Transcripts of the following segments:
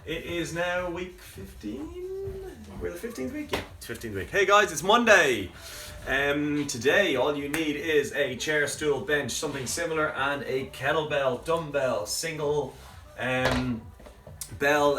It is now week 15. We're the 15th week? Yeah, it's 15th week. Hey guys, it's Monday. Today all you need is a chair, stool, bench, something similar, and a kettlebell, dumbbell, single bell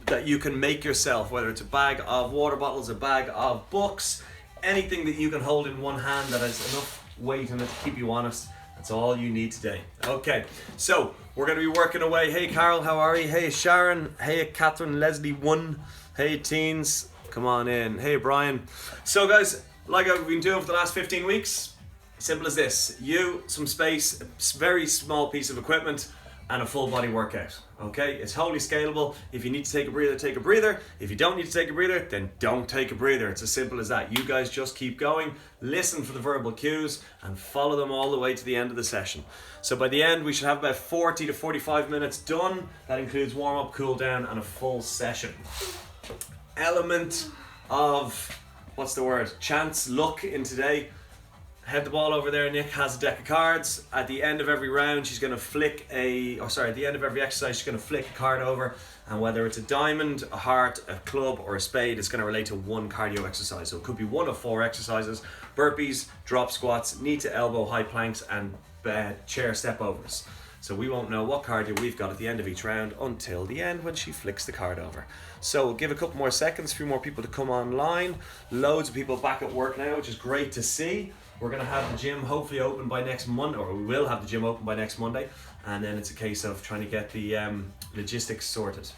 that you can make yourself, whether it's a bag of water bottles, a bag of books, anything that you can hold in one hand that has enough weight in it to keep you honest. That's all you need today. Okay, so we're going to be working away. Hey Carol, how are you? Hey Sharon. Hey Catherine, Leslie 1. Hey teens, come on in. Hey Brian. So guys, like I've been doing for the last 15 weeks, simple as this. You, some space, a very small piece of equipment, and a full body workout. Okay, it's wholly scalable. If you need to take a breather, take a breather. If you don't need to take a breather, then don't take a breather. It's as simple as that. You guys just keep going, listen for the verbal cues, and follow them all the way to the end of the session. So by the end, we should have about 40 to 45 minutes done. That includes warm up, cool down, and a full session. Element of, what's the word? Chance, luck in today. Head the ball over there. Nick has a deck of cards. At the end of every round, she's going to flick at the end of every exercise, she's going to flick a card over. And whether it's a diamond, a heart, a club, or a spade, it's going to relate to one cardio exercise. So it could be one of 4 exercises: burpees, drop squats, knee to elbow, high planks, and chair step overs. So we won't know what cardio we've got at the end of each round until the end when she flicks the card over. So we'll give a couple more seconds, a few more people to come online. Loads of people back at work now, which is great to see. We're going to have the gym hopefully open by next Monday, or we will have the gym open by next Monday, and then it's a case of trying to get the logistics sorted.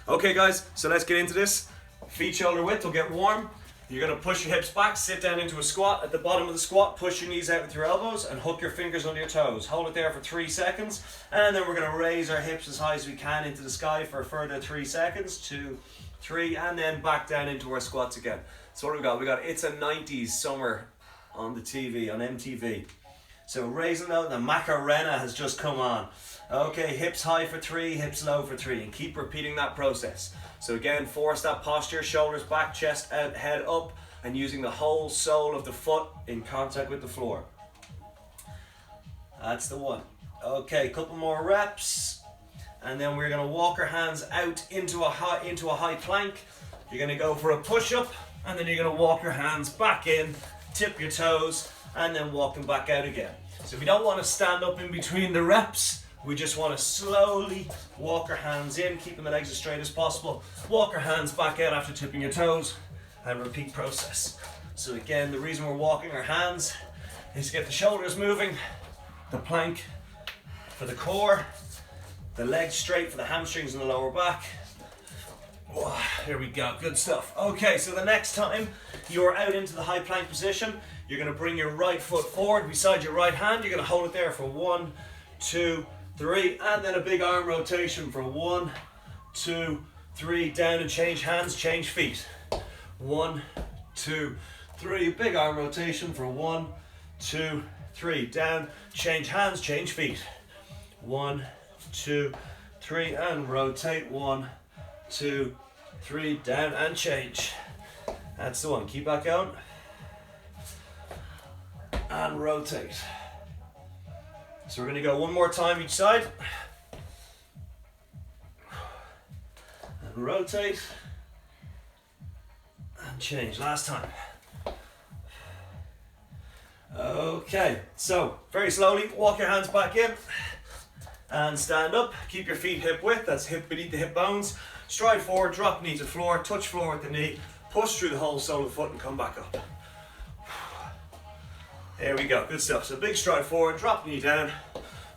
Okay guys, so let's get into this. Feet shoulder width will get warm. You're going to push your hips back, sit down into a squat. At the bottom of the squat, push your knees out with your elbows and hook your fingers under your toes. Hold it there for 3 seconds, and then we're going to raise our hips as high as we can into the sky for a further 3 seconds, 2, 3, and then back down into our squats again. So what have we got? It's a 90s summer on the TV, on MTV. So raising out, the Macarena has just come on. Okay, hips high for 3, hips low for 3, and keep repeating that process. So again, force that posture, shoulders back, chest out, head up, and using the whole sole of the foot in contact with the floor. That's the one. Okay, couple more reps, and then we're going to walk our hands out into a high plank. You're going to go for a push-up, and then you're going to walk your hands back in, tip your toes, and then walk them back out again. So we don't want to stand up in between the reps. We just want to slowly walk our hands in, keeping the legs as straight as possible. Walk our hands back out after tipping your toes, and repeat process. So again, the reason we're walking our hands is to get the shoulders moving, the plank for the core, the legs straight for the hamstrings and the lower back. Whoa, here we go, good stuff. Okay, so the next time you're out into the high plank position, you're going to bring your right foot forward beside your right hand. You're going to hold it there for 1, 2, 3, and then a big arm rotation for 1, 2, 3, down and change hands, change feet. 1, 2, 3, big arm rotation for 1, 2, 3, down, change hands, change feet. 1, 2, 3, and rotate. 1, 2, 3, down and change. That's the one. Keep that going. And rotate. So we're going to go one more time each side. And rotate. And change. Last time. Okay, so very slowly walk your hands back in and stand up. Keep your feet hip width, that's hip beneath the hip bones. Stride forward, drop knee to floor, touch floor with the knee, push through the whole sole of the foot and come back up. There we go, good stuff. So big stride forward, drop knee down,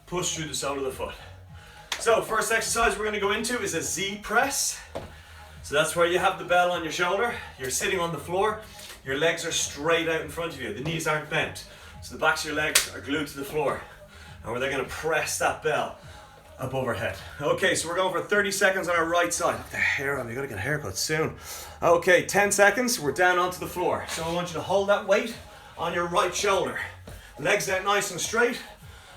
push through the sole of the foot. So first exercise we're going to go into is a Z press. So that's where you have the bell on your shoulder, you're sitting on the floor, your legs are straight out in front of you, the knees aren't bent. So the backs of your legs are glued to the floor, and we're going to press that bell above our head. Okay, so we're going for 30 seconds on our right side. The hair on, you gotta get a haircut soon. Okay, 10 seconds, we're down onto the floor. So I want you to hold that weight on your right shoulder. Legs out nice and straight,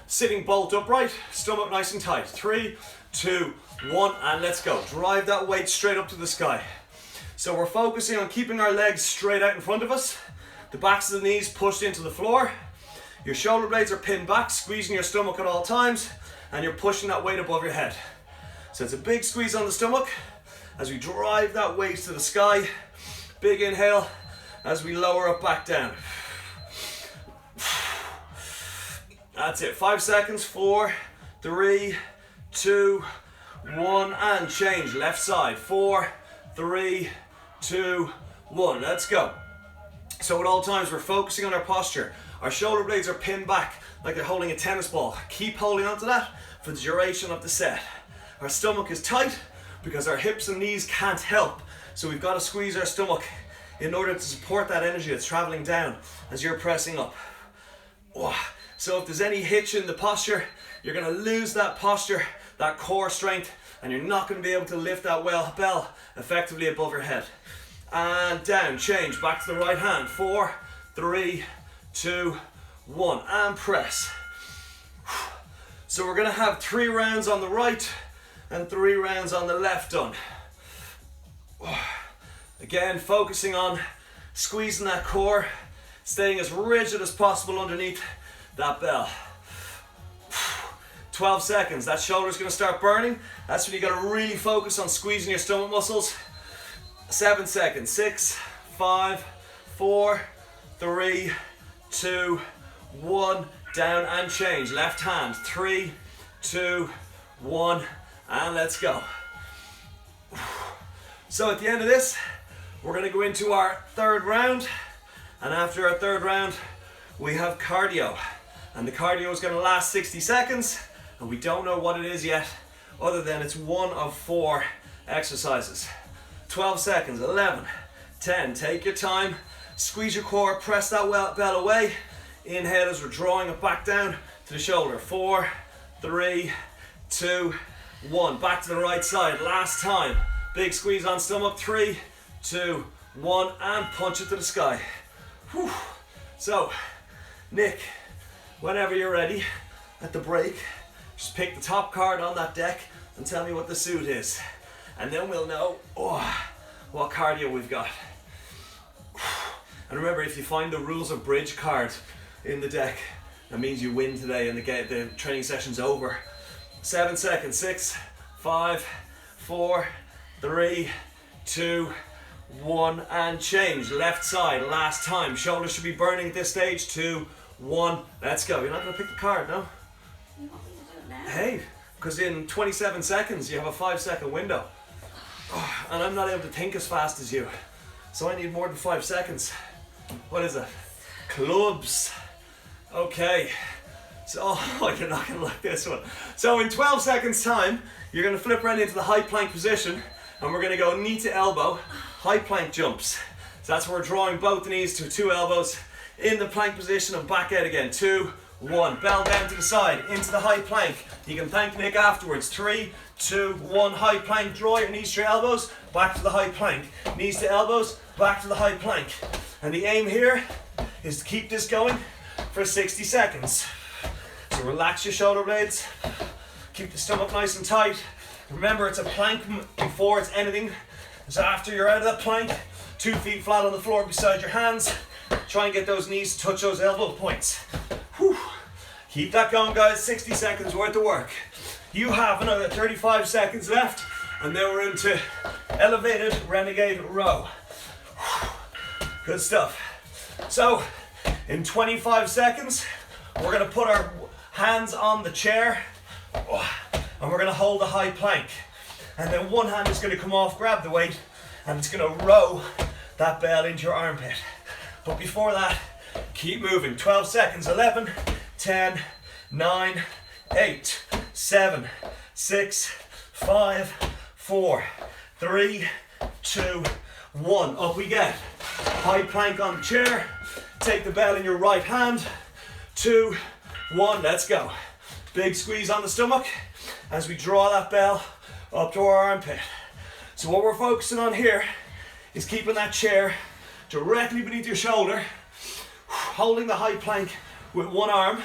sitting bolt upright, stomach nice and tight. 3, 2, 1, and let's go. Drive that weight straight up to the sky. So we're focusing on keeping our legs straight out in front of us, the backs of the knees pushed into the floor, your shoulder blades are pinned back, squeezing your stomach at all times, and you're pushing that weight above your head. So it's a big squeeze on the stomach as we drive that weight to the sky. Big inhale as we lower it back down. That's it, 5 seconds, 4, 3, 2, 1, and change. Left side, 4, 3, 2, 1, let's go. So at all times we're focusing on our posture. Our shoulder blades are pinned back like they're holding a tennis ball. Keep holding onto that for the duration of the set. Our stomach is tight because our hips and knees can't help. So we've got to squeeze our stomach in order to support that energy that's traveling down as you're pressing up. So if there's any hitch in the posture, you're going to lose that posture, that core strength, and you're not going to be able to lift that bell effectively above your head. And down, change, back to the right hand. 4, 3, 2, 1, and press. So we're going to have 3 rounds on the right and 3 rounds on the left done. Again, focusing on squeezing that core, staying as rigid as possible underneath that bell. 12 seconds, that shoulder's going to start burning. That's when you got to really focus on squeezing your stomach muscles. 7 seconds, 6, 5, 4, 3, 2, 1, down and change. Left hand, 3, 2, 1, and let's go. So at the end of this, we're going to go into our 3rd round, and after our 3rd round, we have cardio. And the cardio is going to last 60 seconds, and we don't know what it is yet, other than it's one of 4 exercises. 12 seconds, 11, 10, take your time, squeeze your core, press that bell away. Inhale as we're drawing it back down to the shoulder. 4, 3, 2, 1, back to the right side, last time. Big squeeze on stomach, 3, 2, 1, and punch it to the sky. Whew. So, Nick, whenever you're ready, at the break, just pick the top card on that deck and tell me what the suit is. And then we'll know what cardio we've got. And remember, if you find the rules of bridge card in the deck, that means you win today and the training session's over. 7 seconds, 6, 5, 4, 3, 2, 1, and change. Left side, last time. Shoulders should be burning at this stage. 2, 1, let's go. You're not going to pick the card, no? You want me to do it now? Hey, because in 27 seconds you have a 5-second window. And I'm not able to think as fast as you. So I need more than 5 seconds. What is it? Clubs. Okay. So, you're not going to like this one. So in 12 seconds time, you're going to flip around into the high plank position, and we're going to go knee to elbow, high plank jumps. So that's where we're drawing both the knees to 2 elbows in the plank position and back out again. 2, 1, bell down to the side, into the high plank. You can thank Nick afterwards. 3, 2, 1, high plank, draw your knees to your elbows, back to the high plank. Knees to elbows, back to the high plank. And the aim here is to keep this going for 60 seconds. So relax your shoulder blades, keep the stomach nice and tight. Remember, it's a plank before it's anything. So after you're out of that plank, 2 feet flat on the floor beside your hands. Try and get those knees to touch those elbow points. Whew. Keep that going, guys. 60 seconds worth of work. You have another 35 seconds left, and then we're into elevated renegade row. Good stuff. So, in 25 seconds, we're going to put our hands on the chair, and we're going to hold a high plank. And then one hand is going to come off, grab the weight, and it's going to row that bell into your armpit. But before that, keep moving. 12 seconds. 11, 10, 9, 8, 7, 6, 5, 4, 3, 2, 1. Up we get. High plank on the chair. Take the bell in your right hand. 2, 1. Let's go. Big squeeze on the stomach as we draw that bell up to our armpit. So what we're focusing on here is keeping that chair directly beneath your shoulder, holding the high plank with one arm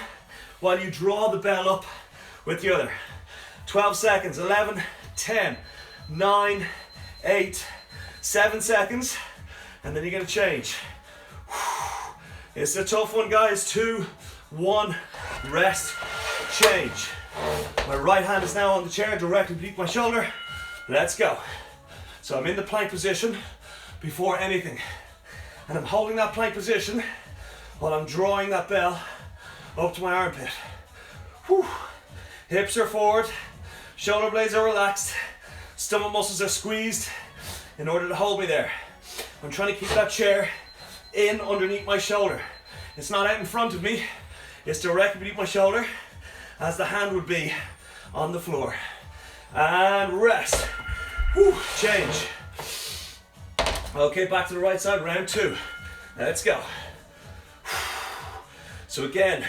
while you draw the bell up with the other. 12 seconds. 11, 10, 9, 8, 7 seconds, and then you're going to change. It's a tough one, guys. 2, 1, rest, change. My right hand is now on the chair, directly beneath my shoulder. Let's go. So I'm in the plank position before anything. And I'm holding that plank position while I'm drawing that bell up to my armpit. Whew. Hips are forward, shoulder blades are relaxed, stomach muscles are squeezed in order to hold me there. I'm trying to keep that chair in underneath my shoulder. It's not out in front of me, it's directly beneath my shoulder as the hand would be on the floor. And rest. Whew. Change. Okay, back to the right side, round 2. Let's go. So again,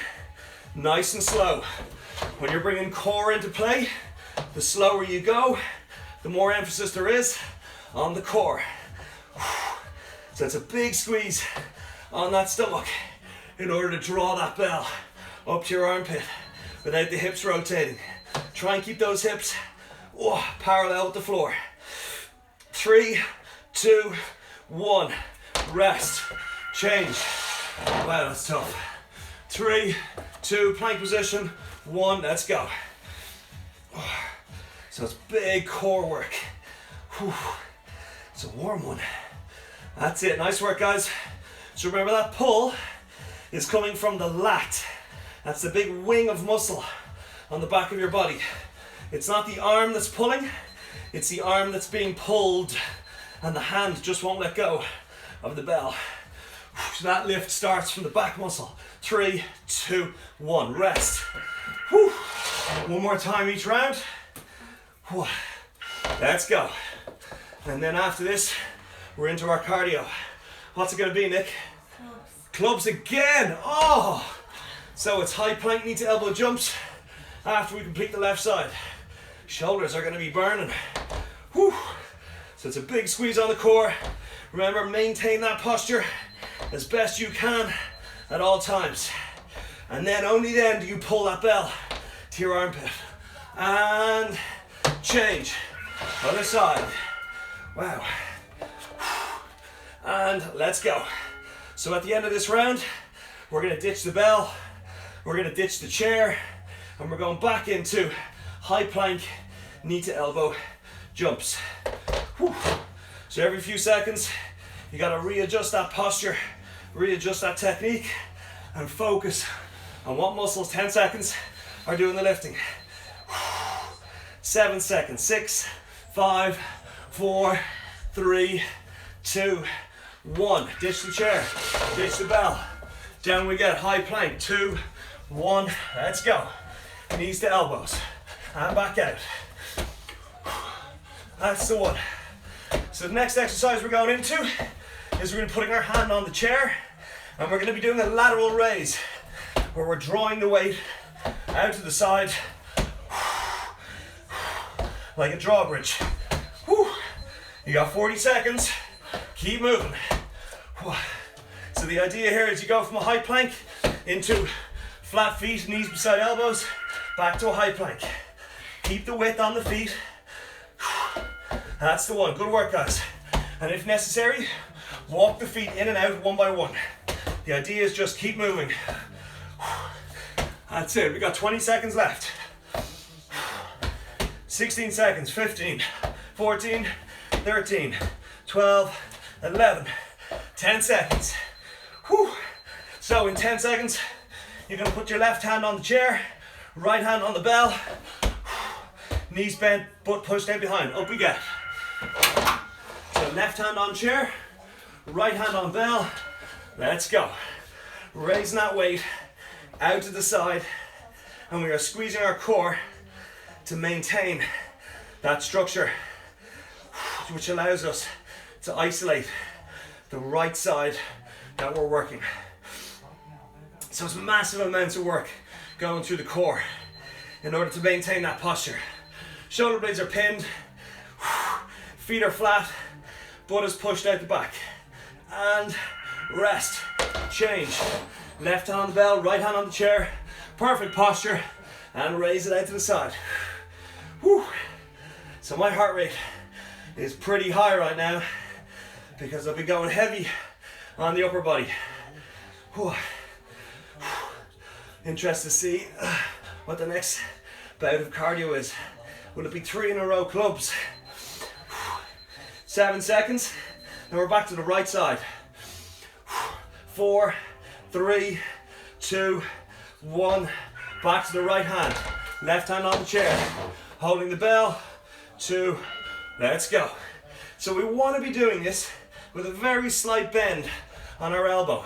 nice and slow. When you're bringing core into play, the slower you go, the more emphasis there is on the core. So it's a big squeeze on that stomach in order to draw that bell up to your armpit without the hips rotating. Try and keep those hips parallel with the floor. 3, 2, 1. Rest. Change. Wow, that's tough. 3, 2, plank position. 1, let's go. So it's big core work. Whew. It's a warm one. That's it, nice work guys. So remember that pull is coming from the lat. That's the big wing of muscle on the back of your body. It's not the arm that's pulling, it's the arm that's being pulled and the hand just won't let go of the bell. So that lift starts from the back muscle. 3, 2, 1, rest. Whew. One more time each round. Whew. Let's go. And then after this, we're into our cardio. What's it gonna be, Nick? Clubs again. Oh! So it's high plank, knee to elbow jumps after we complete the left side. Shoulders are gonna be burning. Whew. So it's a big squeeze on the core. Remember, maintain that posture as best you can at all times. And then, only then, do you pull that bell to your armpit. And change. Other side. Wow. And let's go. So at the end of this round, we're gonna ditch the bell, we're gonna ditch the chair, and we're going back into high plank, knee to elbow jumps. Whew. So every few seconds, you gotta readjust that posture, readjust that technique, and focus on what muscles, 10 seconds, are doing the lifting. 7 seconds, 6, 5, 4, 3, 2, 1. Ditch the chair, ditch the bell. Down we get, high plank, 2, 1, let's go. Knees to elbows, and back out. That's the one. So the next exercise we're going into is we're going to be putting our hand on the chair, and we're going to be doing a lateral raise, where we're drawing the weight out to the side, like a drawbridge. You got 40 seconds, keep moving. So the idea here is you go from a high plank into flat feet, knees beside elbows, back to a high plank. Keep the width on the feet. That's the one, good work guys. And if necessary, walk the feet in and out one by one. The idea is just keep moving. That's it, we got 20 seconds left. 16 seconds, 15, 14, 13, 12, 11, 10 seconds. Whew. So in 10 seconds, you're gonna put your left hand on the chair, right hand on the bell, knees bent, butt pushed out behind, up we get. So left hand on chair, right hand on bell, let's go. Raising that weight out to the side, and we are squeezing our core to maintain that structure, which allows us to isolate the right side that we're working. So it's massive amounts of work going through the core in order to maintain that posture. Shoulder blades are pinned, feet are flat, butt is pushed out the back. And rest, change. Left hand on the bell, right hand on the chair. Perfect posture, and raise it out to the side. Whew. So my heart rate is pretty high right now because I've been going heavy on the upper body. Whew. Interested to see what the next bout of cardio is. Will it be 3 in a row clubs? 7 seconds. Then we're back to the right side. 4, 3, 2, 1. Back to the right hand. Left hand on the chair. Holding the bell. 2. Let's go. So we want to be doing this with a very slight bend on our elbow.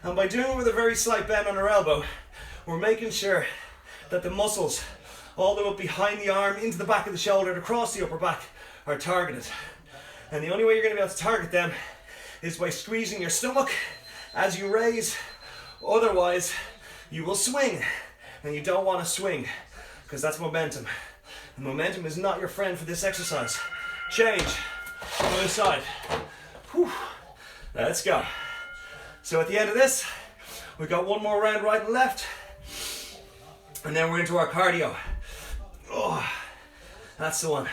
And by doing it with a very slight bend on our elbow, we're making sure that the muscles all the way up behind the arm, into the back of the shoulder, and across the upper back are targeted. And the only way you're going to be able to target them is by squeezing your stomach as you raise. Otherwise, you will swing. And you don't want to swing because that's momentum. And momentum is not your friend for this exercise. Change. Other side. Whew. Let's go. So at the end of this, we've got one more round right and left. And then we're into our cardio. Oh, that's the one.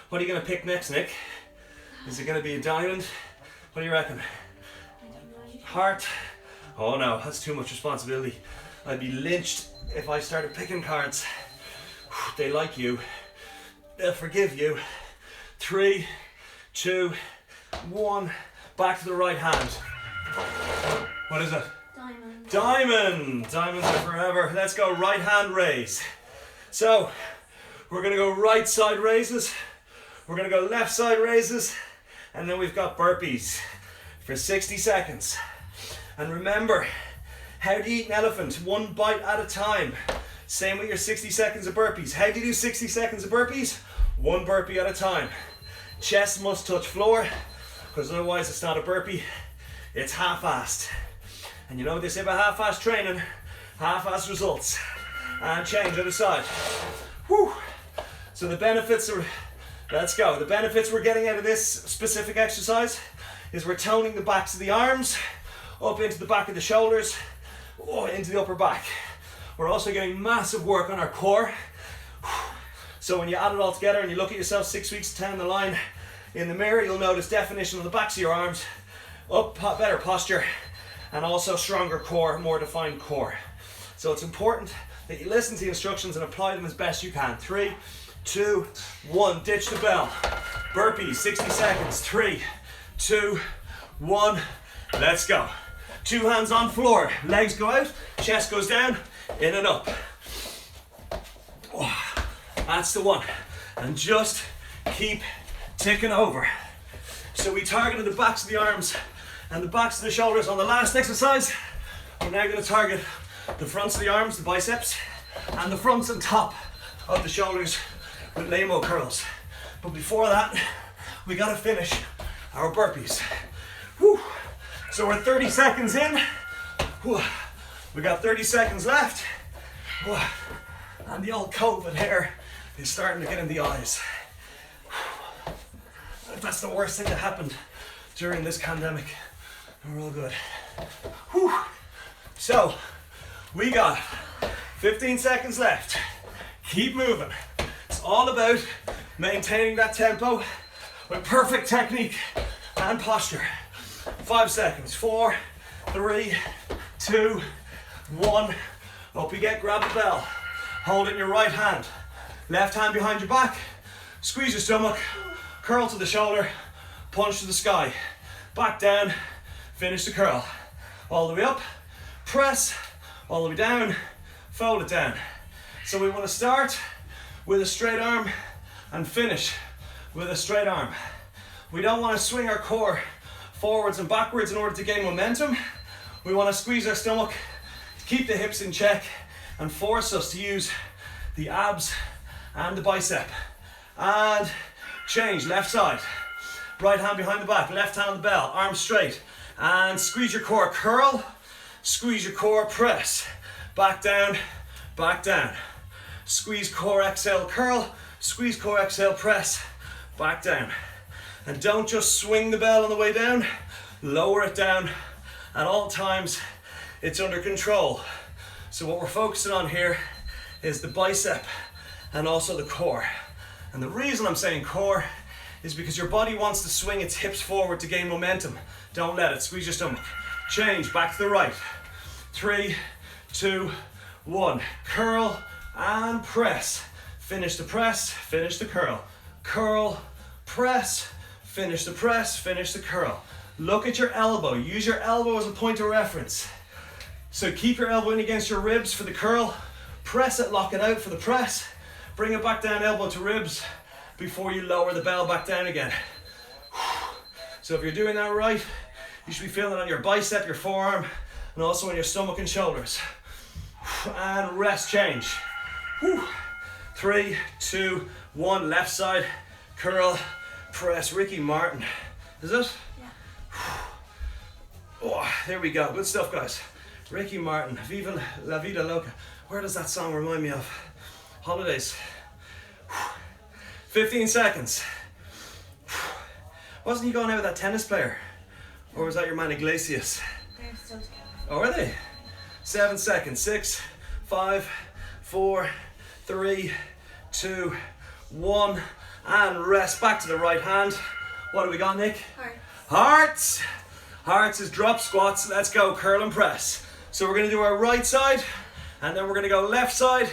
What are you going to pick next, Nick? Is it going to be a diamond? What do you reckon? Heart? Oh no, that's too much responsibility. I'd be lynched if I started picking cards. They like you. They'll forgive you. 3, 2, 1. Back to the right hand. What is it? Diamond. Diamond. Diamonds are forever. Let's go right hand raise. So, we're going to go right side raises. We're going to go left side raises. And then we've got burpees for 60 seconds. And remember, how do you eat an elephant? 1 bite at a time. Same with your 60 seconds of burpees. How do you do 60 seconds of burpees? 1 burpee at a time. Chest must touch floor, because otherwise it's not a burpee, it's half-assed. And you know what they say about half-assed training? Half-assed results. And change other side. Whew. So the benefits are, let's go. The benefits we're getting out of this specific exercise is we're toning the backs of the arms, up into the back of the shoulders, into the upper back. We're also getting massive work on our core. So when you add it all together and you look at yourself 6 weeks down the line in the mirror, you'll notice definition on the backs of your arms, better posture, and also stronger core, more defined core. So it's important that you listen to the instructions and apply them as best you can. 3, 2, 1, ditch the bell. Burpees, 60 seconds. 3, 2, 1, let's go. 2 hands on floor, legs go out, chest goes down, in and up. Oh, that's the one. And just keep ticking over. So we targeted the backs of the arms and the backs of the shoulders on the last exercise. We're now going to target the fronts of the arms, the biceps, and the fronts and top of the shoulders with lame-o curls. But before that, we got to finish our burpees. Whew. So we're 30 seconds in. We got 30 seconds left. And the old COVID hair is starting to get in the eyes. That's the worst thing that happened during this pandemic. We're all good. So, we got 15 seconds left. Keep moving. It's all about maintaining that tempo with perfect technique and posture. 5 seconds. 4, 3, 2, 1. Up you get, grab the bell. Hold it in your right hand. Left hand behind your back. Squeeze your stomach. Curl to the shoulder. Punch to the sky. Back down. Finish the curl. All the way up. Press. All the way down. Fold it down. So we want to start with a straight arm and finish with a straight arm. We don't want to swing our core forwards and backwards in order to gain momentum. We want to squeeze our stomach, keep the hips in check, and force us to use the abs and the bicep. And change, left side. Right hand behind the back, left hand on the bell, arms straight. And squeeze your core, curl, squeeze your core, press. Back down, back down. Squeeze core, exhale, curl, squeeze core, exhale, press, back down. And don't just swing the bell on the way down, lower it down at all times. It's under control. So what we're focusing on here is the bicep and also the core. And the reason I'm saying core is because your body wants to swing its hips forward to gain momentum. Don't let it. Squeeze your stomach. Change, back to the right. 3, 2, 1. Curl, and press. Finish the press, finish the curl. Curl, press, finish the press, finish the curl. Look at your elbow. Use your elbow as a point of reference. So keep your elbow in against your ribs for the curl. Press it, lock it out for the press. Bring it back down, elbow to ribs, before you lower the bell back down again. So if you're doing that right, you should be feeling it on your bicep, your forearm, and also on your stomach and shoulders. And rest, change. 3, 2, 1, left side, curl, press. Ricky Martin. Is it? Yeah. Oh, there we go. Good stuff, guys. Ricky Martin, Viva La Vida Loca. Where does that song remind me of? Holidays. 15 seconds. Wasn't he going out with that tennis player? Or was that your man Iglesias? They're still together. Oh, are they? 7 seconds. 6, 5, 4, 3, 2, 1. And rest. Back to the right hand. What do we got, Nick? Heart. Hearts. Hearts is drop squats. Let's go. Curl and press. So we're going to do our right side, and then we're going to go left side,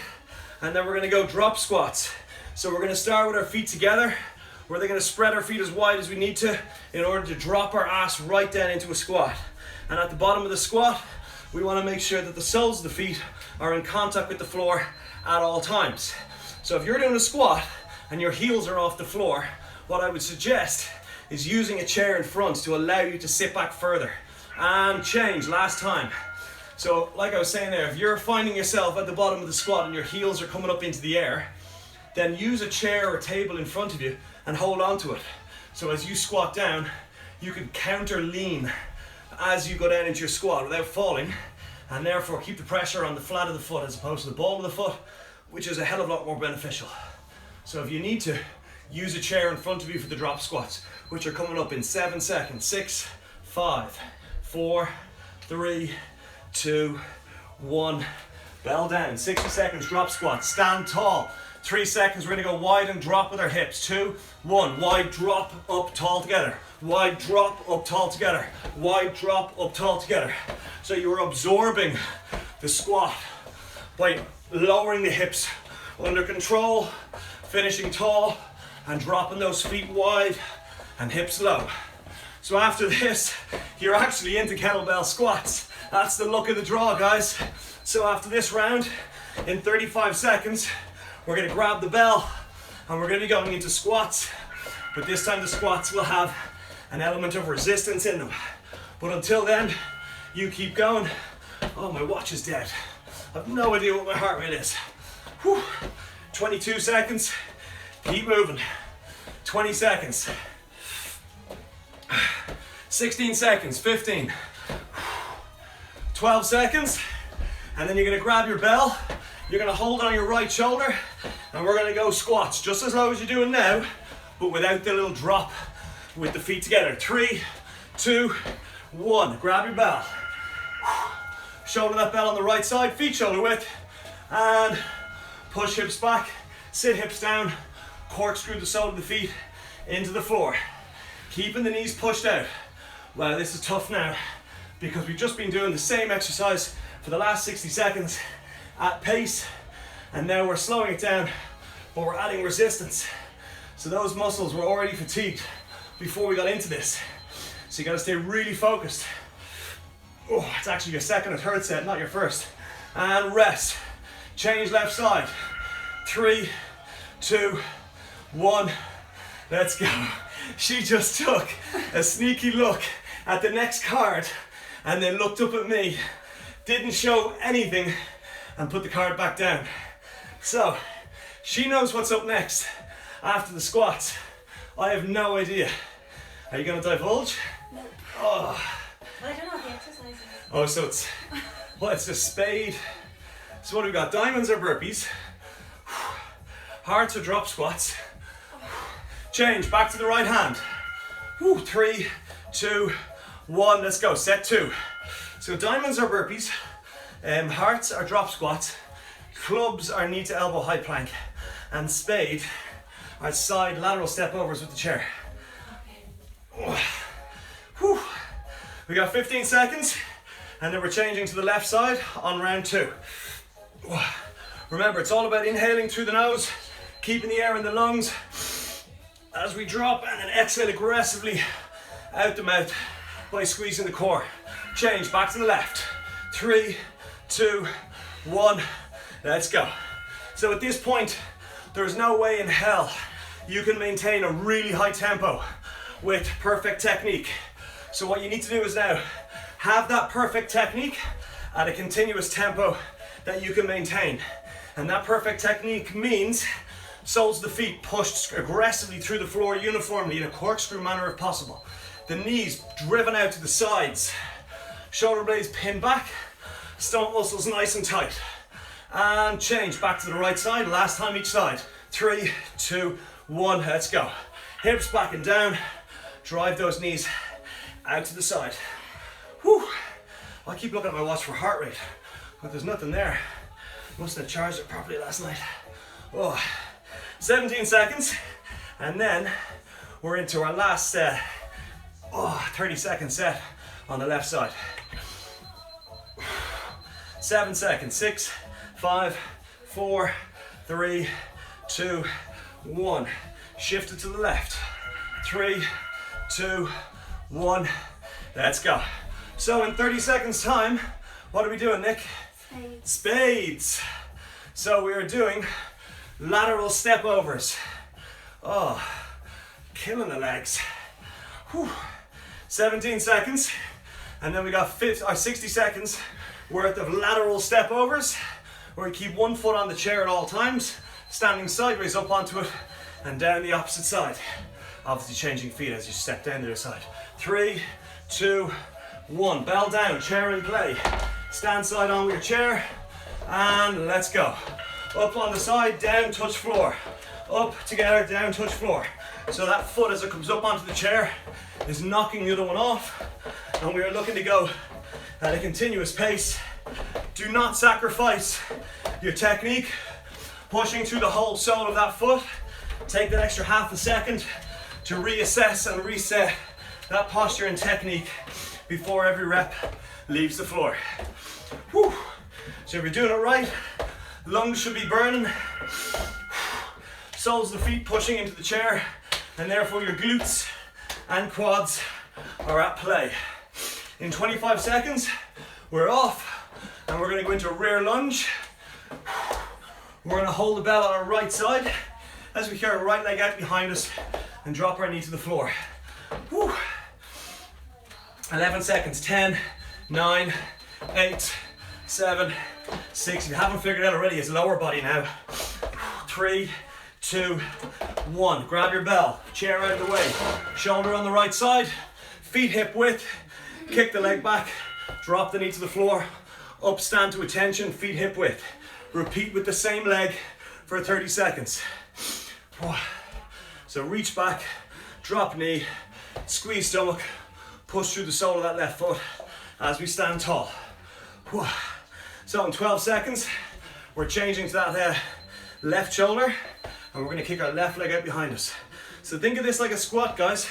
and then we're going to go drop squats. So we're going to start with our feet together. We're then going to spread our feet as wide as we need to in order to drop our ass right down into a squat. And at the bottom of the squat, we want to make sure that the soles of the feet are in contact with the floor at all times. So if you're doing a squat and your heels are off the floor, what I would suggest is using a chair in front to allow you to sit back further. And change, last time. So like I was saying there, if you're finding yourself at the bottom of the squat and your heels are coming up into the air, then use a chair or a table in front of you and hold on to it. So as you squat down, you can counter lean as you go down into your squat without falling, and therefore keep the pressure on the flat of the foot as opposed to the ball of the foot, which is a hell of a lot more beneficial. So if you need to, use a chair in front of you for the drop squats, which are coming up in 7 seconds. 6, 5, 4, 3, 2, 1. Bell down. 60 seconds drop squat. Stand tall. 3 seconds. We're going to go wide and drop with our hips. 2, 1. Wide drop, up, tall together. Wide drop, up, tall together. Wide drop, up, tall together. So you're absorbing the squat by lowering the hips under control, finishing tall, and dropping those feet wide and hips low. So after this, you're actually into kettlebell squats. That's the luck of the draw, guys. So after this round, in 35 seconds, we're gonna grab the bell and we're gonna be going into squats. But this time the squats will have an element of resistance in them. But until then, you keep going. Oh, my watch is dead. I have no idea what my heart rate is. Whew. 22 seconds. Keep moving. 20 seconds. 16 seconds. 15. 12 seconds. And then you're gonna grab your bell. You're gonna hold on your right shoulder. And we're gonna go squats just as low as you're doing now, but without the little drop with the feet together. 3, 2, 1. Grab your bell. Shoulder that bell on the right side, feet shoulder width. And push hips back, sit hips down, corkscrew the sole of the feet into the floor. Keeping the knees pushed out. Wow, this is tough now because we've just been doing the same exercise for the last 60 seconds at pace, and now we're slowing it down, but we're adding resistance. So those muscles were already fatigued before we got into this. So you gotta stay really focused. Oh, it's actually your second or third set, not your first. And rest. Change left side. 3, 2, 1. Let's go. She just took a sneaky look at the next card and then looked up at me, didn't show anything, and put the card back down. So, she knows what's up next after the squats. I have no idea. Are you gonna divulge? No. Oh. Well, I don't know what the exercise is. Oh, so it's, well, it's a spade. So what have we got? Diamonds or burpees? Hearts or drop squats? Change, back to the right hand. 3, 2, 1, let's go, set 2. So diamonds are burpees, hearts are drop squats, clubs are knee to elbow high plank, and spade are side lateral step overs with the chair. Okay. Whew. We got 15 seconds, and then we're changing to the left side on round 2. Remember, it's all about inhaling through the nose, keeping the air in the lungs as we drop, and then exhale aggressively out the mouth by squeezing the core. Change, back to the left. 3, 2, 1, let's go. So at this point, there's no way in hell you can maintain a really high tempo with perfect technique. So what you need to do is now have that perfect technique at a continuous tempo that you can maintain. And that perfect technique means soles of the feet pushed aggressively through the floor uniformly in a corkscrew manner if possible. The knees driven out to the sides. Shoulder blades pinned back. Stomach muscles nice and tight. And change, back to the right side. Last time each side. 3, 2, 1, let's go. Hips back and down. Drive those knees out to the side. Whew. I keep looking at my watch for heart rate, but there's nothing there. Mustn't have charged it properly last night. Oh, 17 seconds, and then we're into our last 30-second set on the left side. 7 seconds. 6, 5, 4, 3, 2, 1. Shift it to the left. 3, 2, 1. Let's go. So in 30 seconds time, what are we doing, Nick? Spades. Spades. So we are doing lateral step overs. Oh, killing the legs. Whew. 17 seconds, and then we got 60 seconds worth of lateral step overs, where we keep one foot on the chair at all times, standing sideways up onto it, and down the opposite side. Obviously changing feet as you step down the other side. 3, 2, 1. Bell down, chair in play. Stand side on with your chair, and let's go. Up on the side, down, touch floor. Up, together, down, touch floor. So that foot as it comes up onto the chair is knocking the other one off, and we are looking to go at a continuous pace. Do not sacrifice your technique. Pushing through the whole sole of that foot. Take that extra half a second to reassess and reset that posture and technique before every rep leaves the floor. Whew. So if you're doing it right, lungs should be burning, soles of the feet pushing into the chair, and therefore your glutes and quads are at play. In 25 seconds, we're off, and we're going to go into a rear lunge. We're going to hold the bell on our right side as we carry our right leg out behind us and drop our knee to the floor. Whew. 11 seconds. 10, 9, 8, 7, 6. If you haven't figured it out already, it's lower body now. 3, 2, 1. Grab your bell, chair out of the way, shoulder on the right side, feet hip width, kick the leg back, drop the knee to the floor, up, stand to attention, feet hip width. Repeat with the same leg for 30 seconds. So reach back, drop knee, squeeze stomach, push through the sole of that left foot as we stand tall. So in 12 seconds, we're changing to that left shoulder, and we're going to kick our left leg out behind us. So think of this like a squat, guys.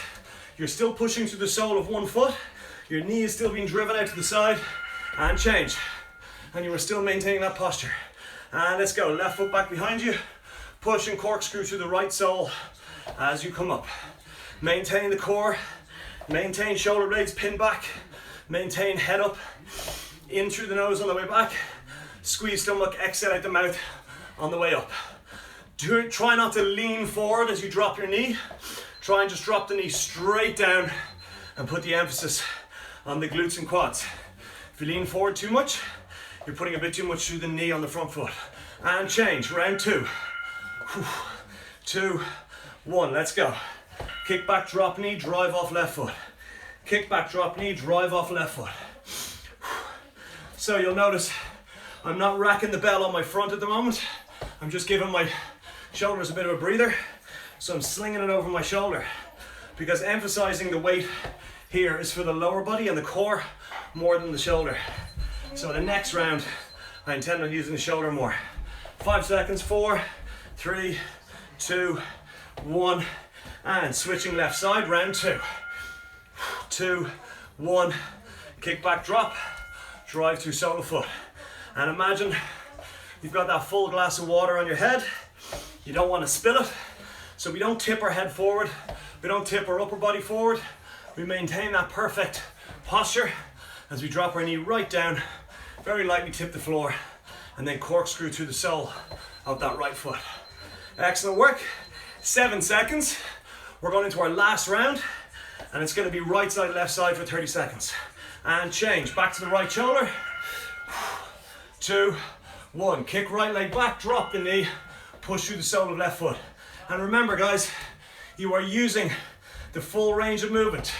You're still pushing through the sole of one foot, your knee is still being driven out to the side, and change. And you are still maintaining that posture. And let's go, left foot back behind you, push and corkscrew through the right sole as you come up. Maintain the core, maintain shoulder blades pinned back, maintain head up, in through the nose on the way back, squeeze stomach, exhale out the mouth on the way up. Try not to lean forward as you drop your knee, try and just drop the knee straight down and put the emphasis on the glutes and quads. If you lean forward too much, you're putting a bit too much through the knee on the front foot. And change, round 2. 2, 1, let's go. Kick back, drop knee, drive off left foot. Kick back, drop knee, drive off left foot. So you'll notice I'm not racking the bell on my front at the moment. I'm just giving my shoulders a bit of a breather. So I'm slinging it over my shoulder, because emphasizing the weight here is for the lower body and the core more than the shoulder. So the next round, I intend on using the shoulder more. 5 seconds. 4, 3, 2, 1, and switching left side, round 2. 2, 1, kick back, drop, drive through sole of foot. And imagine You've got that full glass of water on your head. You don't want to spill it. So we don't tip our head forward. We don't tip our upper body forward. We maintain that perfect posture as we drop our knee right down, very lightly tip the floor, and then corkscrew through the sole of that right foot. Excellent work. 7 seconds. We're going into our last round, and it's going to be right side, left side for 30 seconds. And change. Back to the right shoulder. 2, 1. Kick right leg back, drop the knee, push through the sole of left foot. And remember, guys, you are using the full range of movement.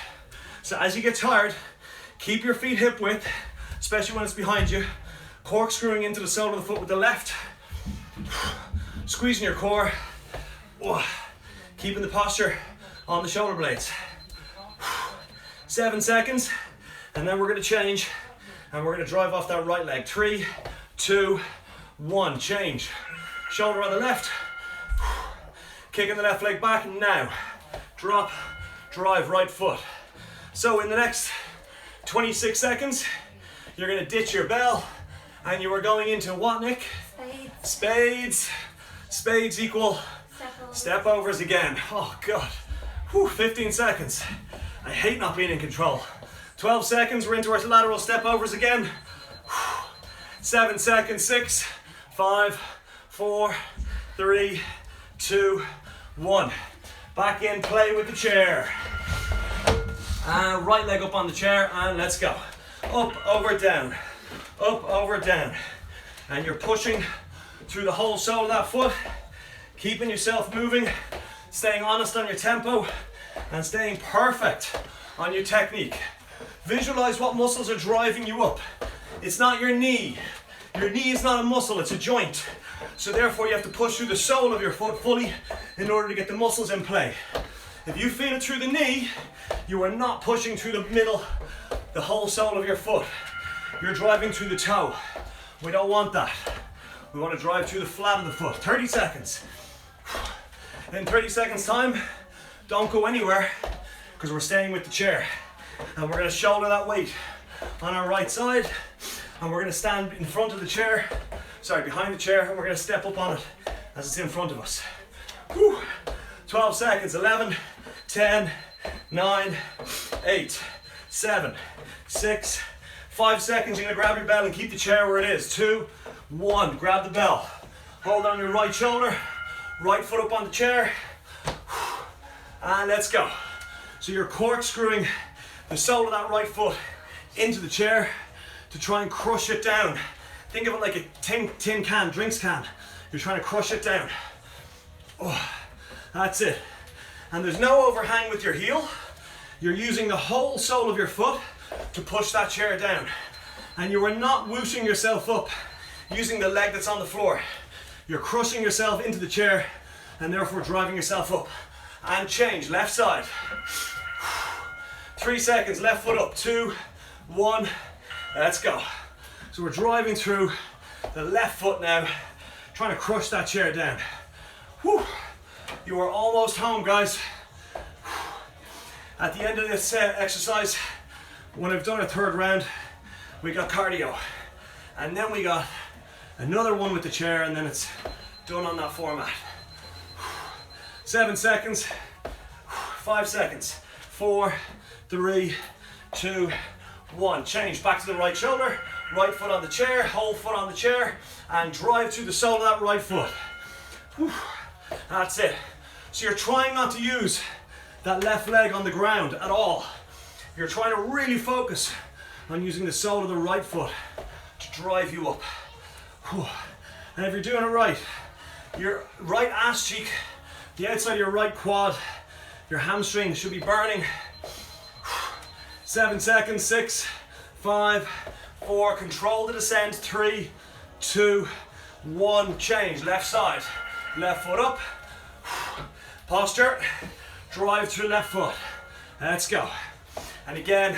So as you get tired, keep your feet hip width, especially when it's behind you. Corkscrewing into the sole of the foot with the left. Squeezing your core. Keeping the posture on the shoulder blades. 7 seconds, and then we're going to change, and we're going to drive off that right leg. 3, 2, 1. Change. Shoulder on the left. Kicking the left leg back. Now, drop, drive right foot. So in the next 26 seconds, you're going to ditch your bell, and you are going into what, Nick? Spades. Spades equal step overs again. Oh God. 15 seconds. I hate not being in control. 12 seconds, we're into our lateral step overs again. 7 seconds, 6, 5, 4, 3, 2, 1. Back in, play with the chair. And right leg up on the chair, and let's go. Up, over, down. Up, over, down. And you're pushing through the whole sole of that foot, keeping yourself moving, staying honest on your tempo, and staying perfect on your technique. Visualize what muscles are driving you up. It's not your knee. Your knee is not a muscle, it's a joint. So therefore you have to push through the sole of your foot fully in order to get the muscles in play. If you feel it through the knee, you are not pushing through the middle, the whole sole of your foot. You're driving through the toe. We don't want that. We want to drive through the flat of the foot. 30 seconds. In 30 seconds time, don't go anywhere because we're staying with the chair. And we're going to shoulder that weight on our right side, and we're going to stand in front of the chair, behind the chair, and we're going to step up on it as it's in front of us. 12 seconds. 11, 10, 9, 8, 7, 6, 5 seconds. You're going to grab your bell and keep the chair where it is. 2, 1. Grab the bell. Hold on your right shoulder. Right foot up on the chair. And let's go. So you're corkscrewing the sole of that right foot into the chair to try and crush it down. Think of it like a tin can, drinks can. You're trying to crush it down. That's it. And there's no overhang with your heel. You're using the whole sole of your foot to push that chair down. And you are not whooshing yourself up using the leg that's on the floor. You're crushing yourself into the chair and therefore driving yourself up. And change, left side. 3 seconds, left foot up. 2, 1, let's go. So we're driving through the left foot now, trying to crush that chair down. You are almost home, guys. At the end of this exercise, when I've done a third round, we got cardio. And then we got another one with the chair, and then it's done on that format. 7 seconds, 5 seconds, 4, 3, 2, 1. Change, back to the right shoulder, right foot on the chair, whole foot on the chair, and drive through the sole of that right foot. That's it. So you're trying not to use that left leg on the ground at all. You're trying to really focus on using the sole of the right foot to drive you up. And if you're doing it right, your right ass cheek, the outside of your right quad, your hamstring should be burning. 7 seconds, 6, 5, 4, control the descent. 3, 2, 1, change, left side, left foot up, posture, drive through left foot. Let's go. And again,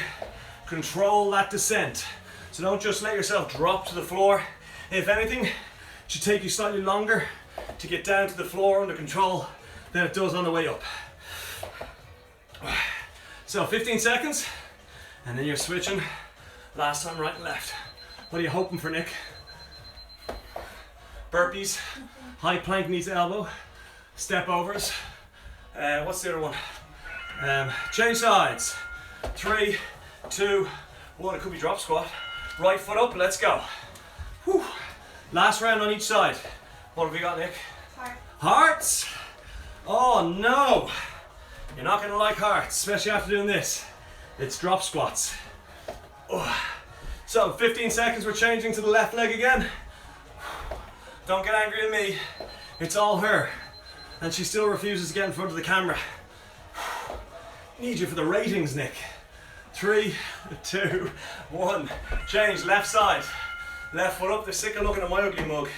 control that descent. So don't just let yourself drop to the floor. If anything, it should take you slightly longer to get down to the floor under control than it does on the way up. So 15 seconds, and then you're switching. Last time right and left. What are you hoping for, Nick? burpees, high plank knees to elbow, step overs. What's the other one? Change sides. 3, 2, 1. It could be drop squat. Right foot up, let's go. Whew. Last round on each side. What have we got, Nick? Heart. Hearts. Oh no. You're not going to like hearts, especially after doing this. It's drop squats. Oh. So 15 seconds, we're changing to the left leg again. Don't get angry at me. It's all her. And she still refuses to get in front of the camera. Need you for the ratings, Nick. 3, 2, 1. Change, left side. Left foot up, they're sick of looking at my ugly mug.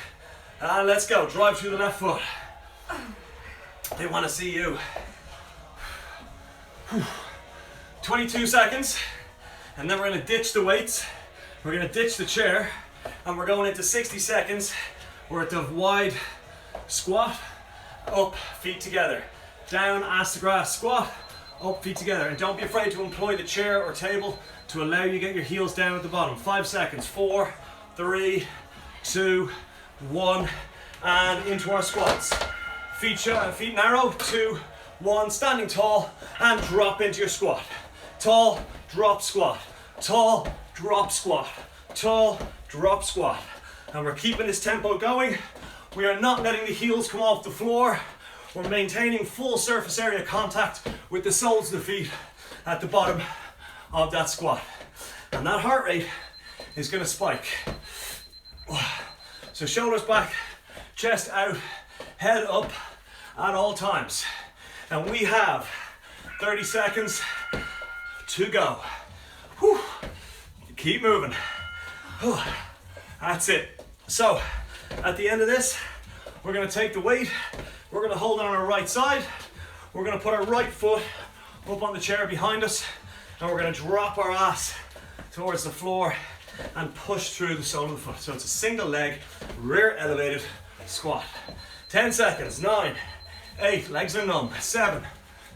And let's go, drive through the left foot. They want to see you. 22 seconds. And then we're going to ditch the weights. We're going to ditch the chair. And we're going into 60 seconds worth of wide squat, up, feet together. Down, ass to grass, squat, up, feet together. And don't be afraid to employ the chair or table to allow you to get your heels down at the bottom. 5 seconds. 4, 3, 2, 1. And into our squats. Feet narrow. 2, 1. Standing tall and drop into your squat. Tall, drop, squat. Tall, drop, squat. Tall, drop, squat. And we're keeping this tempo going. We are not letting the heels come off the floor. We're maintaining full surface area contact with the soles of the feet at the bottom of that squat. And that heart rate is going to spike. So shoulders back, chest out, head up at all times. And we have 30 seconds to go. Whew. Keep moving. That's it. So at the end of this, we're going to take the weight, we're going to hold it on our right side, we're going to put our right foot up on the chair behind us, and we're going to drop our ass towards the floor and push through the sole of the foot. So it's a single leg, rear elevated squat. 10 seconds. 9, 8, legs are numb. 7,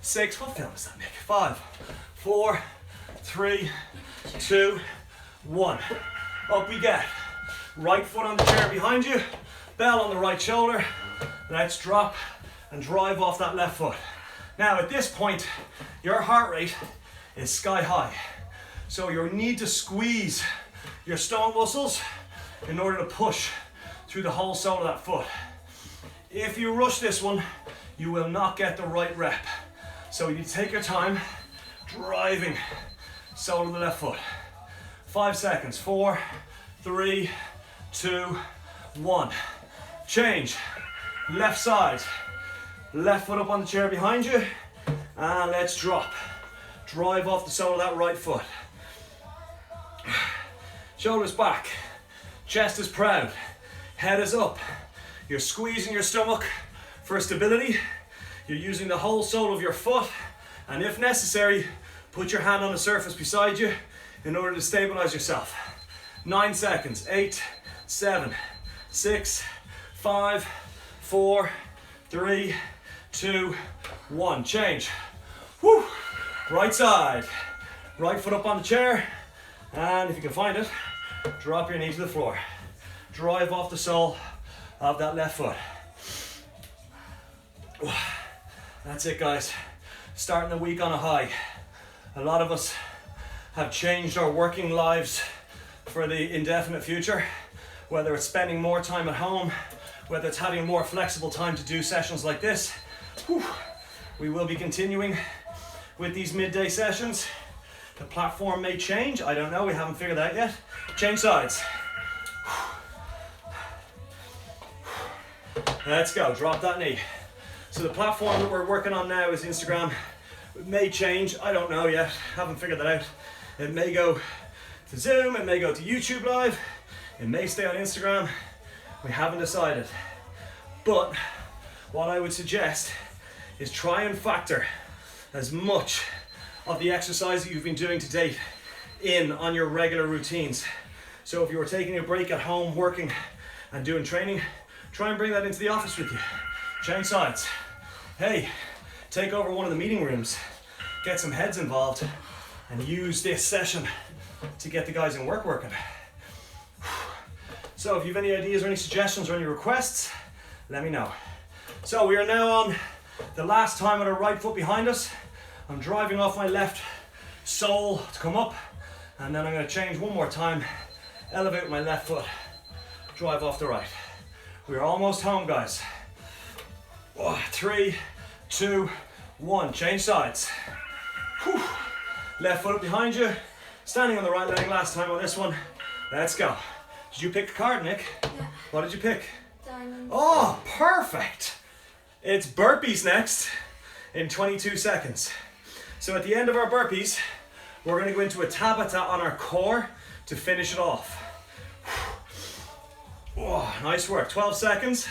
6, what film is that, Nick? 5, 4, 3, 2, 1. Up we get. Right foot on the chair behind you, bell on the right shoulder. Let's drop and drive off that left foot. Now at this point, your heart rate is sky high. So you need to squeeze your stomach muscles in order to push through the whole sole of that foot. If you rush this one, you will not get the right rep. So you need to take your time driving sole of the left foot. 5 seconds. 4, 3, 2, 1. Change. Left side. Left foot up on the chair behind you. And let's drop. Drive off the sole of that right foot. Shoulders back. Chest is proud. Head is up. You're squeezing your stomach for stability. You're using the whole sole of your foot. And if necessary, put your hand on the surface beside you in order to stabilize yourself. 9 seconds. 8, 7, 6, 5, 4, 3, 2, 1. Change. Woo. Right side. Right foot up on the chair. And if you can find it, drop your knee to the floor. Drive off the sole of that left foot. That's it, guys. Starting the week on a high. A lot of us have changed our working lives for the indefinite future, whether it's spending more time at home, whether it's having more flexible time to do sessions like this. Whew. We will be continuing with these midday sessions. The platform may change, I don't know, we haven't figured that out yet. Change sides. Let's go, drop that knee. So the platform that we're working on now is Instagram. It may change, I don't know yet, haven't figured that out. It may go to Zoom, it may go to YouTube Live, it may stay on Instagram, we haven't decided. But what I would suggest is try and factor as much of the exercise that you've been doing to date in on your regular routines. So if you were taking a break at home, working and doing training, try and bring that into the office with you. Change sides. Hey, take over one of the meeting rooms, get some heads involved, and use this session to get the guys in work working. So So if you have any ideas or any suggestions or any requests, let me know. So we are now on the last time with our right foot behind us. I'm driving off my left sole to come up, and then I'm going to change one more time, elevate my left foot, drive off the right. We're almost home, guys. 3, 2, 1, change sides. Whew. Left foot up behind you, standing on the right leg last time on this one. Let's go. Did you pick a card, Nick? Yeah. What did you pick? Diamond. Oh, perfect. It's burpees next in 22 seconds. So at the end of our burpees, we're going to go into a Tabata on our core to finish it off. Oh, nice work. 12 seconds,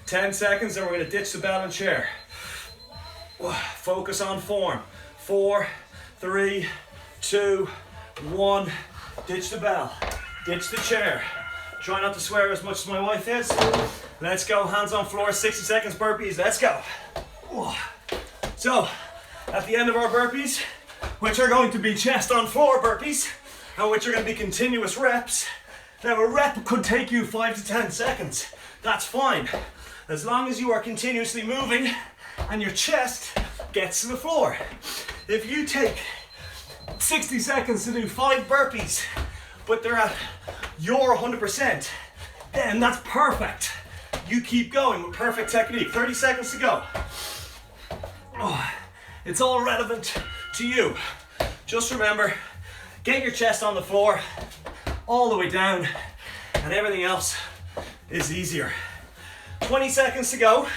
10 seconds, then we're going to ditch the bell and chair. Focus on form. 4, 3, 2, 1. Ditch the bell. Ditch the chair. Try not to swear as much as my wife is. Let's go. Hands on floor. 60 seconds burpees. Let's go. So, at the end of our burpees, which are going to be chest on floor burpees, and which are going to be continuous reps. Now, a rep could take you 5 to 10 seconds. That's fine, as long as you are continuously moving and your chest gets to the floor. If you take 60 seconds to do 5 burpees, but they're at your 100%, then that's perfect. You keep going with perfect technique. 30 seconds to go. It's all relevant to you. Just remember, get your chest on the floor all the way down, and everything else is easier. 20 seconds to go,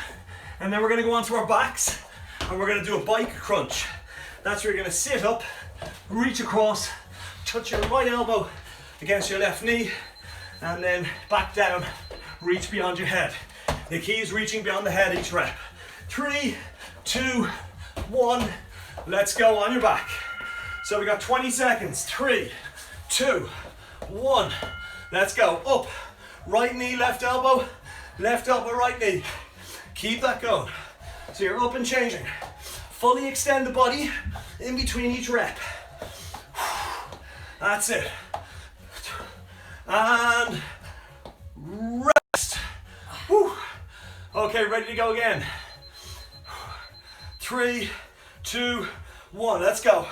and then we're going to go onto our backs, and we're going to do a bike crunch. That's where you're going to sit up, reach across, touch your right elbow against your left knee, and then back down, reach beyond your head. The key is reaching beyond the head each rep. 3, 2, 1, let's go on your back. So we got 20 seconds. 3, 2, 1, let's go. Up, right knee, left elbow, right knee. Keep that going. So you're up and changing. Fully extend the body in between each rep. That's it. And rest. Whew. Okay, ready to go again. 3, 2, 1, let's go.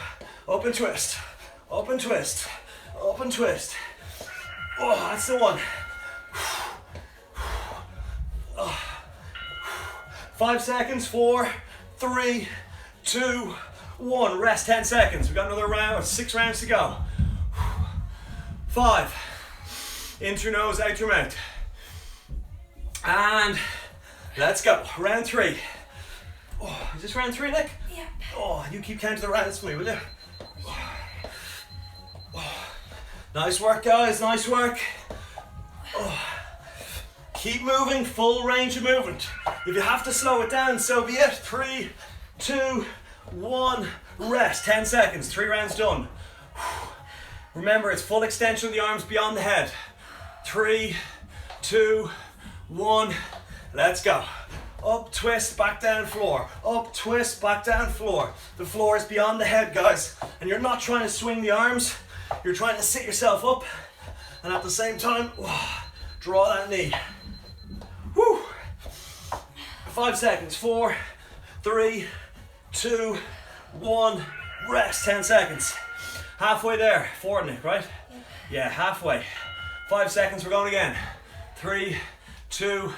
Up and twist, up and twist, up and twist. Oh, that's the one. 5 seconds, 4, 3, 2, 1. Rest 10 seconds. We've got another round, 6 rounds to go. 5. In through nose, out through mouth. And let's go. Round 3. Oh, is this round 3, Nick? Yeah. Oh, you keep counting the rounds for me, will you? Oh. Nice work, guys. Nice work. Oh. Keep moving, full range of movement. If you have to slow it down, so be it. 3, 2, 1, rest. 10 seconds, 3 rounds done. Remember, it's full extension of the arms beyond the head. 3, 2, 1, let's go. Up, twist, back down, floor. Up, twist, back down, floor. The floor is beyond the head, guys. And you're not trying to swing the arms. You're trying to sit yourself up. And at the same time, draw that knee. Woo. 5 seconds. 4, 3, 2, 1. Rest. 10 seconds. Halfway there. Forward, Nick, right? Yeah, halfway. 5 seconds. We're going again. 3, 2,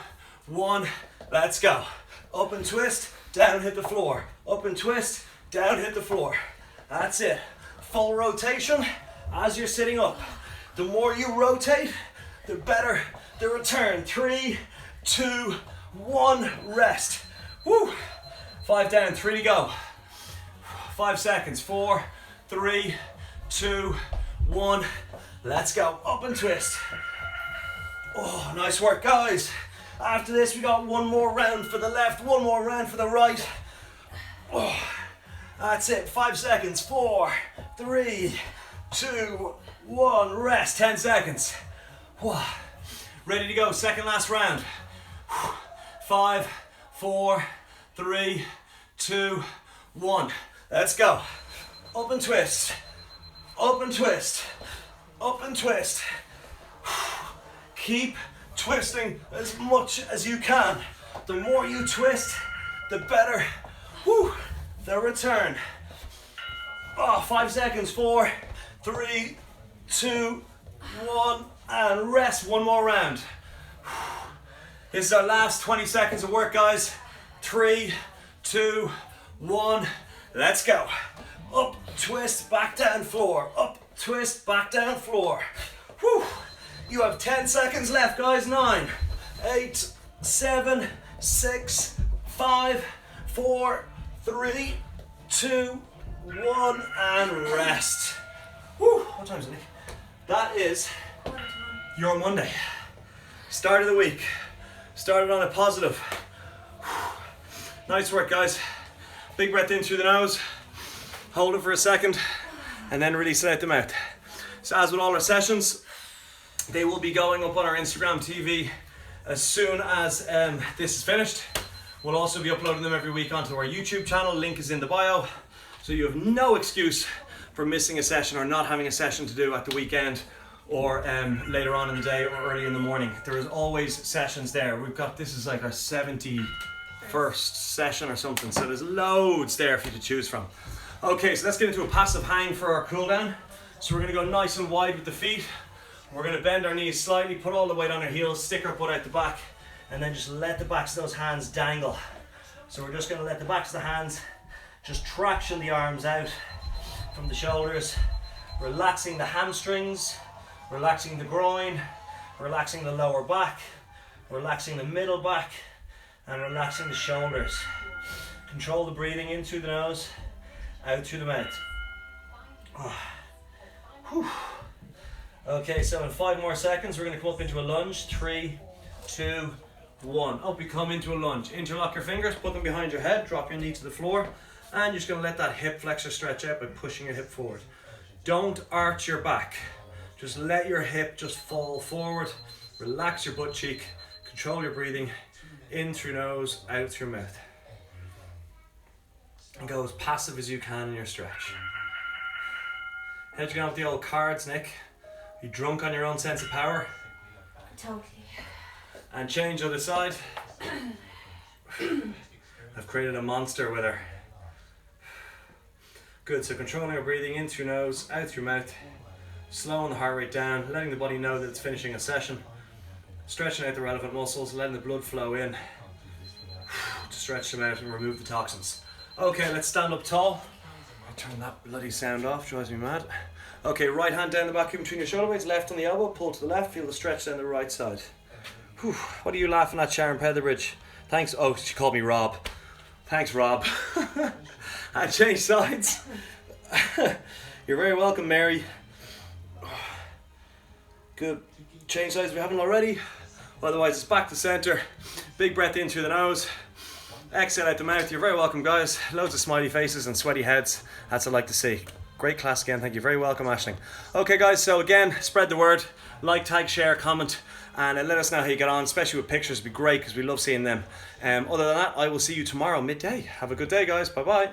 1. Let's go. Up and twist. Down, hit the floor. Up and twist. Down, hit the floor. That's it. Full rotation as you're sitting up. The more you rotate, the better the return. 3, 2, 1, rest. Woo. 5 down, 3 to go. 5 seconds. 4, 3, 2, 1. Let's go. Up and twist. Oh, nice work, guys. After this, we got one more round for the left, one more round for the right. Oh, that's it. 5 seconds. 4, 3, 2, 1. Rest. 10 seconds. Ready to go. Second last round. 5, 4, 3, 2, 1. Let's go. Up and twist. Up and twist. Up and twist. Keep twisting as much as you can. The more you twist, the better. Woo, the return. 5 seconds. 4, 3, 2, 1, and rest. One more round. This is our last 20 seconds of work, guys. 3, 2, 1, let's go. Up, twist, back down, floor. Up, twist, back down, floor. Whew. You have 10 seconds left, guys. 9, 8, 7, 6, 5, 4, 3, 2, 1, and rest. Whew. What time is it? That is your Monday. Start of the week. Started on a positive. Whew. Nice work, guys. Big breath in through the nose. Hold it for a second, and then release it out the mouth. So as with all our sessions, they will be going up on our Instagram TV as soon as this is finished. We'll also be uploading them every week onto our YouTube channel. Link is in the bio. So you have no excuse for missing a session or not having a session to do at the weekend or later on in the day or early in the morning. There is always sessions there. We've got, this is like our 71st session or something. So there's loads there for you to choose from. Okay, so let's get into a passive hang for our cool down. So we're gonna go nice and wide with the feet. We're gonna bend our knees slightly, put all the weight on our heels, stick our butt out the back, and then just let the backs of those hands dangle. So we're just gonna let the backs of the hands just traction the arms out from the shoulders, relaxing the hamstrings, relaxing the groin, relaxing the lower back, relaxing the middle back, and relaxing the shoulders. Control the breathing in through the nose, out through the mouth. Okay, so in 5 more seconds, we're going to come up into a lunge. 3, 2, 1. Up we come into a lunge. Interlock your fingers, put them behind your head, drop your knee to the floor, and you're just going to let that hip flexor stretch out by pushing your hip forward. Don't arch your back. Just let your hip just fall forward. Relax your butt cheek. Control your breathing. In through nose, out through mouth. And go as passive as you can in your stretch. How'd you get on with the old cards, Nick? You drunk on your own sense of power? Totally. And change other side. I've created a monster with her. Good, so controlling your breathing in through nose, out through mouth. Slowing the heart rate down, letting the body know that it's finishing a session. Stretching out the relevant muscles, letting the blood flow in. To stretch them out and remove the toxins. Okay, let's stand up tall. I'll turn that bloody sound off, drives me mad. Okay, right hand down the back in between your shoulder blades, left on the elbow, pull to the left, feel the stretch down the right side. Whew, what are you laughing at, Sharon Petherbridge? Thanks, oh, she called me Rob. Thanks, Rob. And change sides. You're very welcome, Mary. Good. Change sides if you haven't already. Otherwise, it's back to center. Big breath in through the nose. Exhale out the mouth. You're very welcome, guys. Loads of smiley faces and sweaty heads. That's what I like to see. Great class again. Thank you. Very welcome, Aisling. Okay, guys. So again, spread the word. Like, tag, share, comment, and let us know how you get on. Especially with pictures, it'd be great because we love seeing them. Other than that, I will see you tomorrow midday. Have a good day, guys. Bye bye.